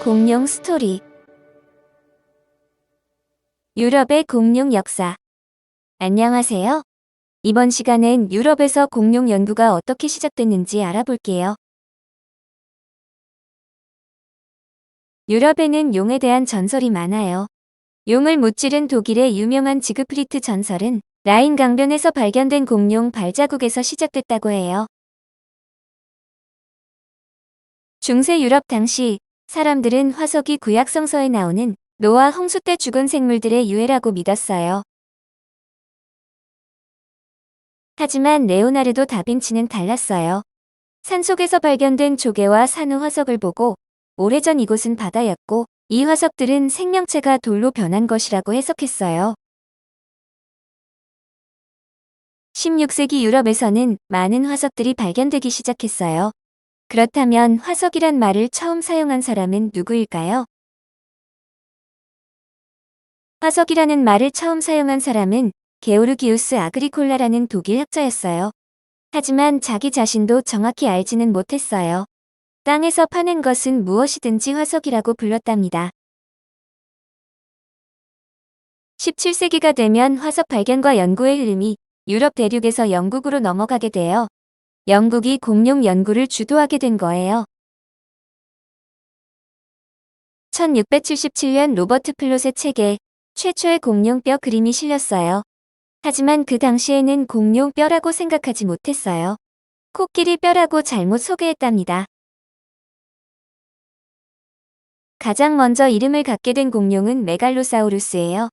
공룡 스토리. 유럽의 공룡 역사. 안녕하세요. 이번 시간엔 유럽에서 공룡 연구가 어떻게 시작됐는지 알아볼게요. 유럽에는 용에 대한 전설이 많아요. 용을 무찌른 독일의 유명한 지그프리트 전설은 라인 강변에서 발견된 공룡 발자국에서 시작됐다고 해요. 중세 유럽 당시 사람들은 화석이 구약 성서에 나오는 노아 홍수 때 죽은 생물들의 유해라고 믿었어요. 하지만 레오나르도 다빈치는 달랐어요. 산속에서 발견된 조개와 산호 화석을 보고 오래전 이곳은 바다였고 이 화석들은 생명체가 돌로 변한 것이라고 해석했어요. 16세기 유럽에서는 많은 화석들이 발견되기 시작했어요. 그렇다면 화석이란 말을 처음 사용한 사람은 누구일까요? 화석이라는 말을 처음 사용한 사람은 게오르기우스 아그리콜라라는 독일 학자였어요. 하지만 자기 자신도 정확히 알지는 못했어요. 땅에서 파낸 것은 무엇이든지 화석이라고 불렀답니다. 17세기가 되면 화석 발견과 연구의 흐름이 유럽 대륙에서 영국으로 넘어가게 되어 영국이 공룡 연구를 주도하게 된 거예요. 1677년 로버트 플롯의 책에 최초의 공룡 뼈 그림이 실렸어요. 하지만 그 당시에는 공룡 뼈라고 생각하지 못했어요. 코끼리 뼈라고 잘못 소개했답니다. 가장 먼저 이름을 갖게 된 공룡은 메갈로사우루스예요.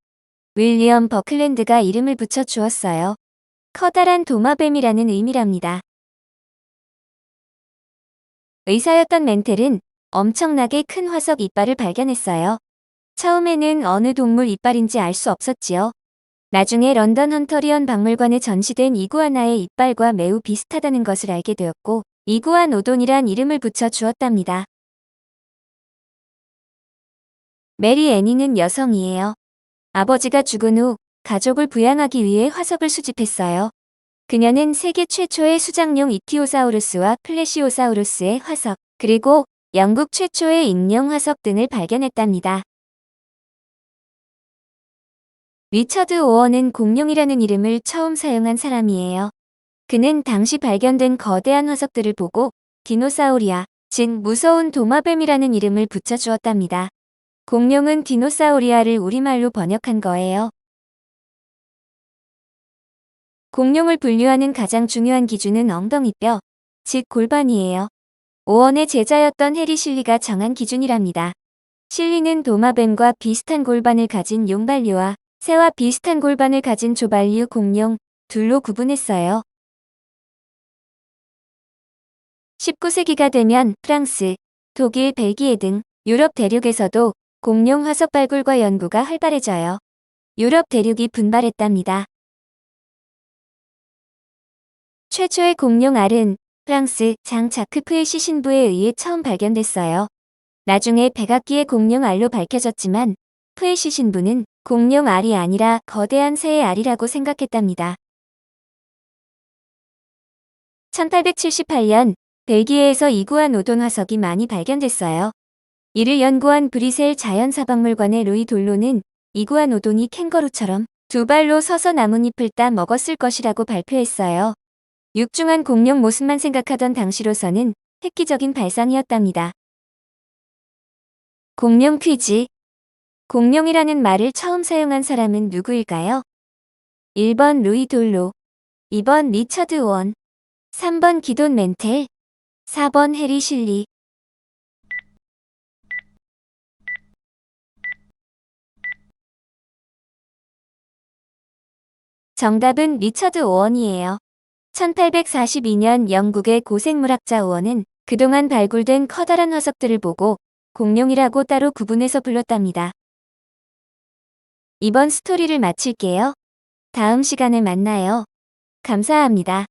윌리엄 버클랜드가 이름을 붙여 주었어요. 커다란 도마뱀이라는 의미랍니다. 의사였던 멘텔은 엄청나게 큰 화석 이빨을 발견했어요. 처음에는 어느 동물 이빨인지 알 수 없었지요. 나중에 런던 헌터리언 박물관에 전시된 이구아나의 이빨과 매우 비슷하다는 것을 알게 되었고 이구아노돈이란 이름을 붙여 주었답니다. 메리 애니는 여성이에요. 아버지가 죽은 후 가족을 부양하기 위해 화석을 수집했어요. 그녀는 세계 최초의 수장용 이티오사우루스와 플래시오사우루스의 화석, 그리고 영국 최초의 익룡 화석 등을 발견했답니다. 리처드 오어는 공룡이라는 이름을 처음 사용한 사람이에요. 그는 당시 발견된 거대한 화석들을 보고 디노사우리아, 즉 무서운 도마뱀이라는 이름을 붙여주었답니다. 공룡은 디노사우리아를 우리말로 번역한 거예요. 공룡을 분류하는 가장 중요한 기준은 엉덩이뼈, 즉 골반이에요. 오원의 제자였던 해리 실리가 정한 기준이랍니다. 실리는 도마뱀과 비슷한 골반을 가진 용반류와 새와 비슷한 골반을 가진 조반류 공룡 둘로 구분했어요. 19세기가 되면 프랑스, 독일, 벨기에 등 유럽 대륙에서도 공룡 화석 발굴과 연구가 활발해져요. 유럽 대륙이 분발했답니다. 최초의 공룡 알은 프랑스 장 자크프의 시신부에 의해 처음 발견됐어요. 나중에 백악기의 공룡 알로 밝혀졌지만 프의 시신부는 공룡 알이 아니라 거대한 새의 알이라고 생각했답니다. 1878년 벨기에에서 이구아노돈 화석이 많이 발견됐어요. 이를 연구한 브리셀 자연사박물관의 루이 돌로는 이구아노돈이 캥거루처럼 두 발로 서서 나뭇잎을 따 먹었을 것이라고 발표했어요. 육중한 공룡 모습만 생각하던 당시로서는 획기적인 발상이었답니다. 공룡 퀴즈. 공룡이라는 말을 처음 사용한 사람은 누구일까요? 1번 루이 돌로, 2번 리처드 오원, 3번 기돈 멘텔, 4번 해리 실리. 정답은 리처드 오원이에요. 1842년 영국의 고생물학자 오원은 그동안 발굴된 커다란 화석들을 보고 공룡이라고 따로 구분해서 불렀답니다. 이번 스토리를 마칠게요. 다음 시간에 만나요. 감사합니다.